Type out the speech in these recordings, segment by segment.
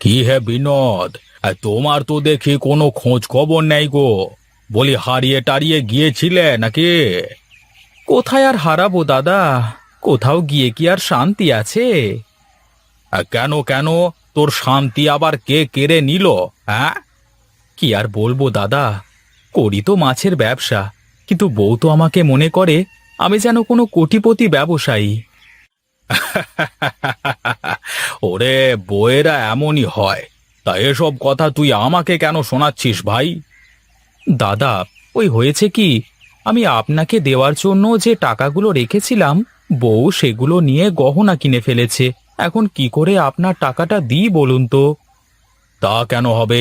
কি হে বিনোদ, তোমার তো দেখি কোনো খোঁজ খবর নেই গো। বলি হারিয়ে টারিয়ে গিয়েছিলে নাকি? কোথায় আর হারাবো দাদা, কোথাও গিয়ে কি আর শান্তি আছে? কেন কেন, তোর শান্তি আবার কে কেড়ে নিল? হ্যাঁ, কি আর বলবো দাদা, করি তো মাছের ব্যবসা, কিন্তু বউ তো আমাকে মনে করে আমি যেন কোনো কোটিপতি ব্যবসায়ী। ওরে, বউয়েরা এমনই হয়। তা এসব কথা তুই আমাকে কেন শোনাচ্ছিস ভাই? দাদা, ওই হয়েছে কি, আমি আপনাকে দেওয়ার জন্য যে টাকাগুলো রেখেছিলাম, বউ সেগুলো নিয়ে গহনা কিনে ফেলেছে। এখন কি করে আপনার টাকাটা দিই বলুন তো? তা কেন হবে?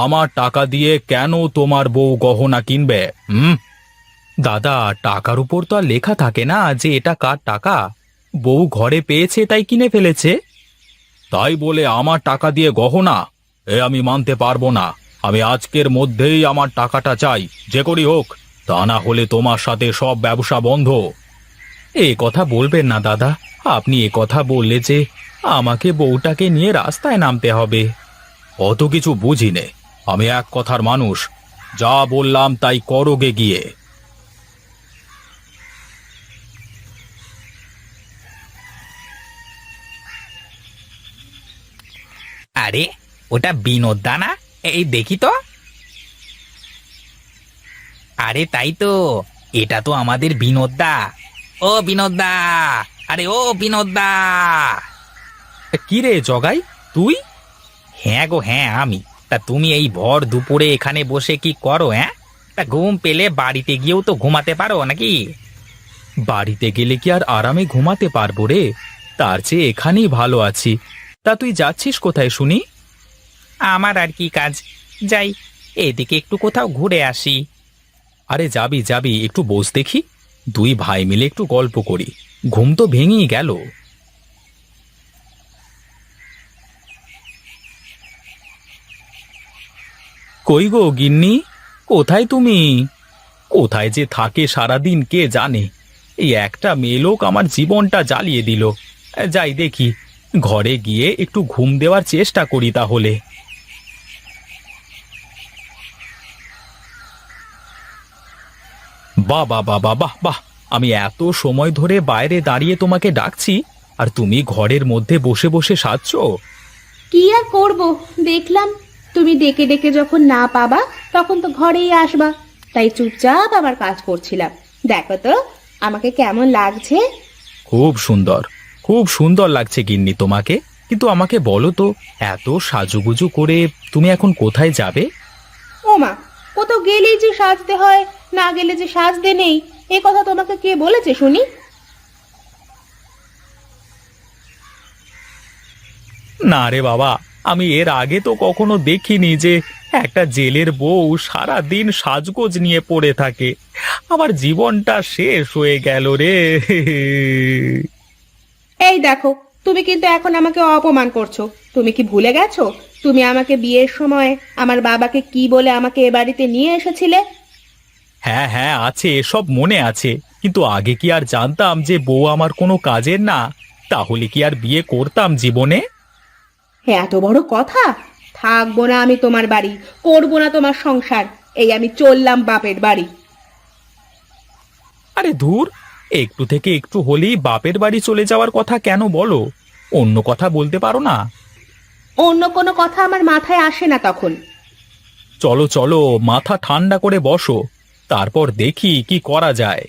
আমার টাকা দিয়ে কেন তোমার বউ গহনা কিনবে? দাদা, টাকার উপর তো আর লেখা থাকে না যে এটা কার টাকা। বউ ঘরে পেয়েছে তাই কিনে ফেলেছে। তাই বলে আমার টাকা দিয়ে গহনা? এ আমি মানতে পারবো না। আমি আজকের মধ্যেই আমার টাকাটা চাই, যে করি হোক। তা না হলে তোমার সাথে সব ব্যবসা বন্ধ। এ কথা বলবেন না দাদা, আপনি এ কথা বললে যে আমাকে বউটাকে নিয়ে রাস্তায় নামতে হবে। অত কিছু বুঝি নে, আমি এক কথার মানুষ। যা বললাম তাই করোগে গিয়ে। আরে, ওটা বিনোদ দা না? এই দেখি তো। আরে তাই তো, এটা তো আমাদের বিনোদ দা। ও বিনোদ দা, আরে ও বিনোদ দা। কি রে জগাই, তুই? হ্যাঁ গো হ্যাঁ, আমি। তা তুমি এই ভর দুপুরে এখানে বসে কি করো? হ্যাঁ, তা ঘুম পেলে বাড়িতে গিয়েও তো ঘুমাতে পারো নাকি? বাড়িতে গেলে কি আর আরামে ঘুমাতে পারবো রে? তার চেয়ে এখানেই ভালো আছি। তা তুই যাচ্ছিস কোথায় শুনি? আমার আর কি কাজ, যাই এদিকে একটু কোথাও ঘুরে আসি। আরে যাবি যাবি, একটু বস দেখি। দুই ভাই মিলে একটু গল্প করি। ঘুম তো ভেঙেই গেল। কই গো গিন্নি, কোথায় তুমি? কোথায় যে থাকে সারাদিন কে জানে। এই একটা মেয়ে লোক আমার জীবনটা জ্বালিয়ে দিল। যাই দেখি, ঘরে গিয়ে একটু ঘুম দেওয়ার চেষ্টা করি তাহলে। বাহ বাহ বাহ বাহ বাহ বাহ! আমি এত সময় ধরে বাইরে দাঁড়িয়ে তোমাকে ডাকছি, আর তুমি ঘরের মধ্যে বসে বসে সাজছো। কি আর করব, দেখলাম তুমি ডেকে ডেকে যখন না পাবা তখন তো ঘরেই আসবা, তাই চুপচাপ আমার কাজ করছিলাম। দেখো তো আমাকে কেমন লাগছে। খুব সুন্দর, খুব সুন্দর লাগছে গিন্নি তোমাকে। কিন্তু আমাকে বলো তো, এত সাজুগুজু করে তুমি এখন কোথায় যাবে? ও মা, কোথাও গেলেই যে সাজতে হয়, না গেলে যে সাজতে নেই, এ কথা তোমাকে কে বলেছে শুনি? না রে বাবা, আমি এর আগে তো কখনো দেখিনি যে একটা জেলের বউ সারা দিন সাজগোজ নিয়ে পড়ে থাকে। আমার জীবনটা শেষ হয়ে গেল রে। এই দেখো, তুমি কিন্তু এখন আমাকে অপমান করছো। তুমি কি ভুলে গেছো তুমি আমাকে বিয়ের সময় আমার বাবাকে কি বলে আমাকে এ বাড়িতে নিয়ে এসেছিলে? হ্যাঁ হ্যাঁ, আছে, এসব মনে আছে। কিন্তু আগে কি আর জানতাম যে বউ আমার কোনো কাজের না? তাহলে কি আর বিয়ে করতাম জীবনে? এত বড় কথা! থাকবো না আমি তোমার বাড়ি, করবো না তোমার সংসার, এই আমি চললাম বাপের বাড়ি। আরে ধুর, একটু থেকে একটু হলেই বাপের বাড়ি চলে যাওয়ার কথা কেন বলো? অন্য কথা বলতে পারো না? অন্য কোনো কথা আমার মাথায় আসে না তখন। চলো চলো, মাথা ঠান্ডা করে বসো, তারপর দেখি কি করা যায়।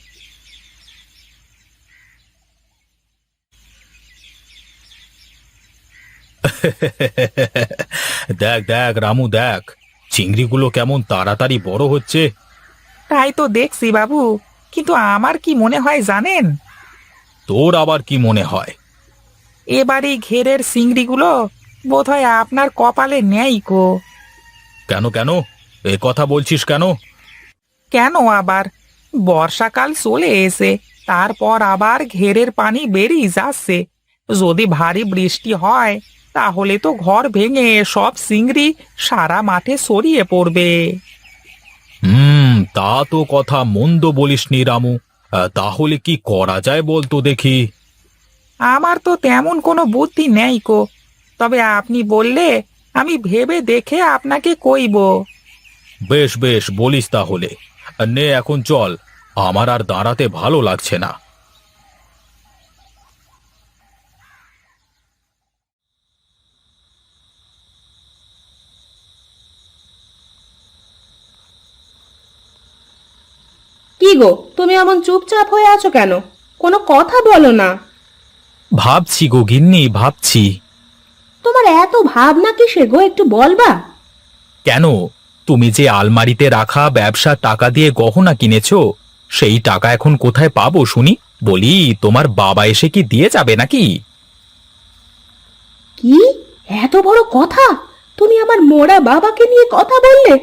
দেখ দেখ রামু, দেখ চিংড়িগুলো কেমন তাড়াতাড়ি বড় হচ্ছে। তাই তো দেখছি বাবু, কিন্তু আমার কি মনে হয় জানেন? তোর আবার কি মনে হয়? এবারে ঘেরের চিংড়িগুলো বোধহয় আপনার কপালে নেই কো। কেন কেন, এ কথা বলছিস কেন? কেন আবার? বর্ষাকাল চলে এসে, তারপর আবার ঘেরের পানি বেরিয়ে যাচ্ছে। যদি ভারী বৃষ্টি হয় তাহলে তো ঘর ভেঙে সব চিংড়ি সারা মাঠে ছড়িয়ে পড়বে। তা তো কথা মন্দ বলিসনি রামু। তাহলে কি করা যায় বলতো দেখি। আমার তো তেমন কোনো বুদ্ধি নেই কো, তবে আপনি বললে আমি ভেবে দেখে আপনাকে কইব। বেশ বেশ, বলিস তাহলে। নে এখন চল, আমার আর দাঁড়াতে ভালো লাগছে না। কি গো, তুমি এমন চুপচাপ হয়ে আছো কেন? কোনো কথা বলো না। ভাবছি গো গিন্নি, ভাবছি। তোমার এত ভাবনা কিসের গো, একটু বলবা? কেন, তুমি যে আলমারিতে রাখা ব্যবসার টাকা দিয়ে গহনা কিনেছো, সেই টাকা এখন কোথায় পাবো শুনি? বলি, তোমার বাবা এসে কি দিয়ে যাবে নাকি? কি এত বড় কথা! তুমি আমার মোড়া বাবাকে নিয়ে কথা বললে?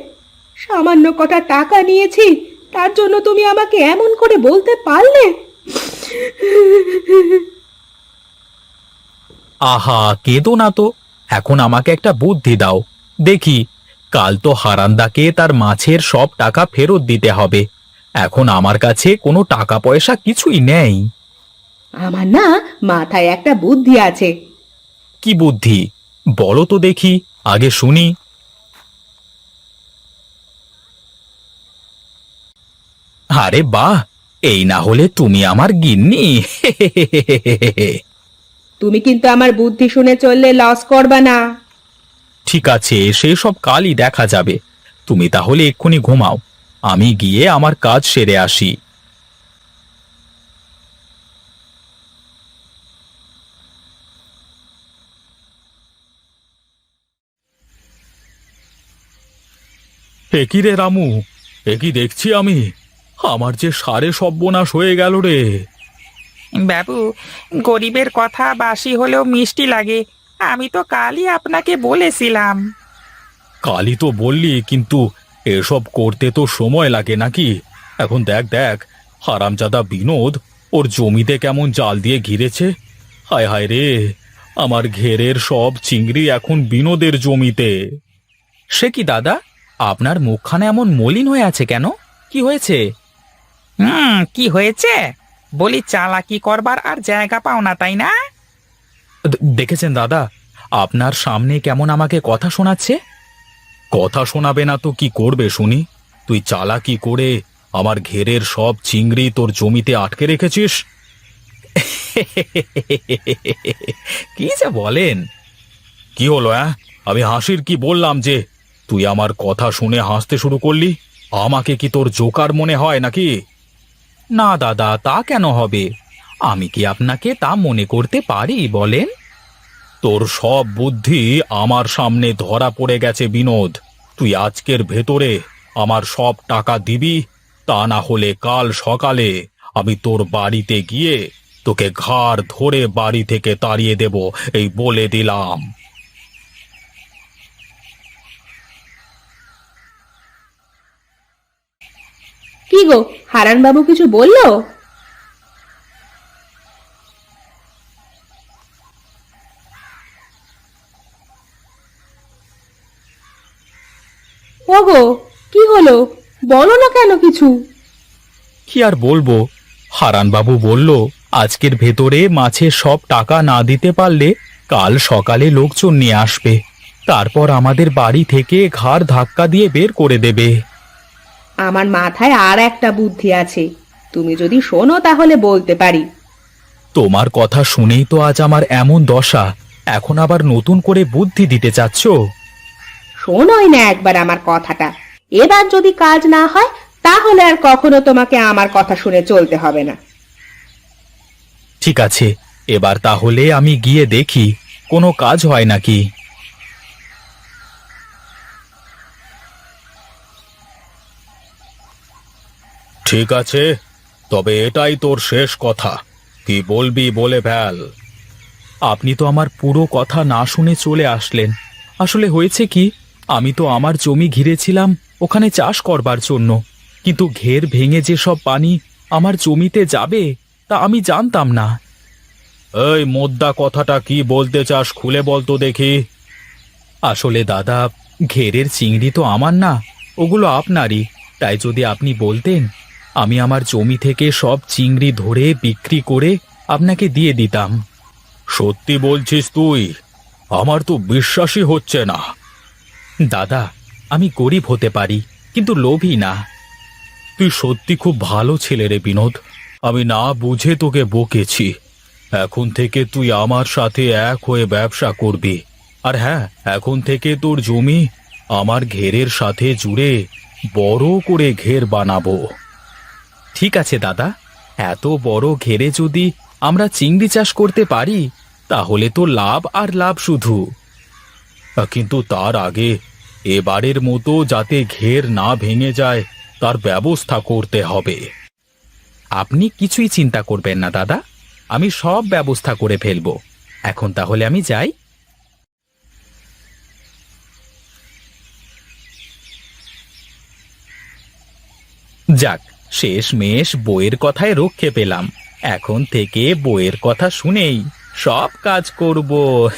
সামান্য কটা টাকা নিয়েছি, তার জন্য তুমি আমাকে এমন করে বলতে পারলে? আহা, কেঁদো না তো। এখন আমাকে একটা বুদ্ধি দাও দেখি। কাল তো হারান্দাকে তার মাছের সব টাকা ফেরত দিতে হবে। এখন আমার কাছে কোনো টাকা পয়সা কিছুই নেই। আমার না মাথায় একটা বুদ্ধি আছে। কি বুদ্ধি? বলো তো দেখি, আগে শুনি। আরে বাহ, এই না হলে তুমি আমার গিন্নি! তুমি কিন্তু আমার বুদ্ধি শুনে চললে লস করবা না। ঠিক আছে, সেই সব কালই দেখা যাবে। তুমি তাহলে এক্ষুনি ঘুমাও, আমি গিয়ে আমার কাজ সেরে আসি। একই রে রামু, একই দেখছি আমি। আমার যে সারে সর্বনাশ হয়ে গেল রে। বাবু, গরিবের কথা বাসি হলেও মিষ্টি লাগে। আমি তো কালই আপনাকে বলেছিলাম। কালই তো বললি, কিন্তু এসব করতে তো সময় লাগে নাকি? এখন দেখ দেখ, হারামজাদা বিনোদ ওর জমিতে কেমন জাল দিয়ে ঘিরেছে। হায় হায় রে, আমার ঘেরের সব চিংড়ি এখন বিনোদের জমিতে। সে কি দাদা, আপনার মুখখানা এমন মলিন হয়ে আছে কেন? কি হয়েছে? কি হয়েছে? বলি, চালাকি করবার আর জায়গা পাও না, তাই না? দেখেছেন দাদা, আপনার সামনে কেমন আমাকে কথা শোনাচ্ছে। কথা শোনাবে না তো কি করবে শুনি? তুই চালাকি করে আমার ঘেরের সব চিংড়ি তোর জমিতে আটকে রেখেছিস। কি যে বলেন! কি হলো? আমি হাসির কি বললাম যে তুই আমার কথা শুনে হাসতে শুরু করলি? আমাকে কি তোর জোকার মনে হয় নাকি? না দাদা, তা কেন হবে? আমি কি আপনাকে তা মনে করতে পারি বলেন? তোর সব বুদ্ধি আমার সামনে ধরা পড়ে গেছে বিনোদ। তুই আজকের ভেতরে আমার সব টাকা দিবি, তা না হলে কাল সকালে আমি তোর বাড়িতে গিয়ে তোকে ঘাড় ধরে বাড়ি থেকে তাড়িয়ে দেব, এই বলে দিলাম। কি গো, হারান বাবু কিছু বললো? ওগো, কি হলো? বলো না কেন কিছু। কি আর বলবো, হারানবাবু বলল আজকের ভেতরে মাছের সব টাকা না দিতে পারলে কাল সকালে লোকজন নিয়ে আসবে, তারপর আমাদের বাড়ি থেকে ঘাড় ধাক্কা দিয়ে বের করে দেবে। আমার মাথায় আর একটা বুদ্ধি আছে, তুমি যদি শোনো তাহলে বলতে পারি। তোমার কথা শুনেই তো আজ আমার এমন দশা, এখন আবার নতুন করে বুদ্ধি দিতে চাচ্ছ? শোনোই না একবার আমার কথাটা। এবার যদি কাজ না হয় তাহলে আর কখনো তোমাকে আমার কথা শুনে চলতে হবে না। ঠিক আছে, এবার তাহলে আমি গিয়ে দেখি কোনো কাজ হয় নাকি। ঠিক আছে, তবে এটাই তোর শেষ কথা। কি বলবি বলে ফেল। আপনি তো আমার পুরো কথা না শুনে চলে আসলেন। আসলে হয়েছে কি, আমি তো আমার জমি ঘিরেছিলাম ওখানে চাষ করবার জন্য, কিন্তু ঘের ভেঙে যে সব পানি আমার জমিতে যাবে তা আমি জানতাম না। এই মোদ্দা কথাটা কি বলতে চাস, খুলে বল তো দেখি। আসলে দাদা, ঘেরের চিংড়ি তো আমার না, ওগুলো আপনারই। তাই যদি আপনি বলতেন, আমি আমার জমি থেকে সব চিংড়ি ধরে বিক্রি করে আপনাকে দিয়ে দিতাম। সত্যি বলছিস তুই? আমার তো বিশ্বাসই হচ্ছে না। দাদা, আমি গরিব হতে পারি, কিন্তু লোভী না। তুই সত্যি খুব ভালো ছেলে রে বিনোদ। আমি না বুঝে তোকে বকেছি। এখন থেকে তুই আমার সাথে এক হয়ে ব্যবসা করবি। আর হ্যাঁ, এখন থেকে তোর জমি আমার ঘেরের সাথে জুড়ে বড় করে ঘের বানাবো। ঠিক আছে দাদা, এত বড় ঘেরে যদি আমরা চিংড়ি চাষ করতে পারি তাহলে তো লাভ আর লাভ শুধু। কিন্তু তার আগে এবারের মতো যাতে ঘের না ভেঙে যায় তার ব্যবস্থা করতে হবে। আপনি কিছুই চিন্তা করবেন না দাদা, আমি সব ব্যবস্থা করে ফেলবো। এখন তাহলে আমি যাই। যাক, শেষমেশ বইয়ের কথায় রক্ষে পেলাম। এখন থেকে বইয়ের কথা শুনেই সব কাজ করব।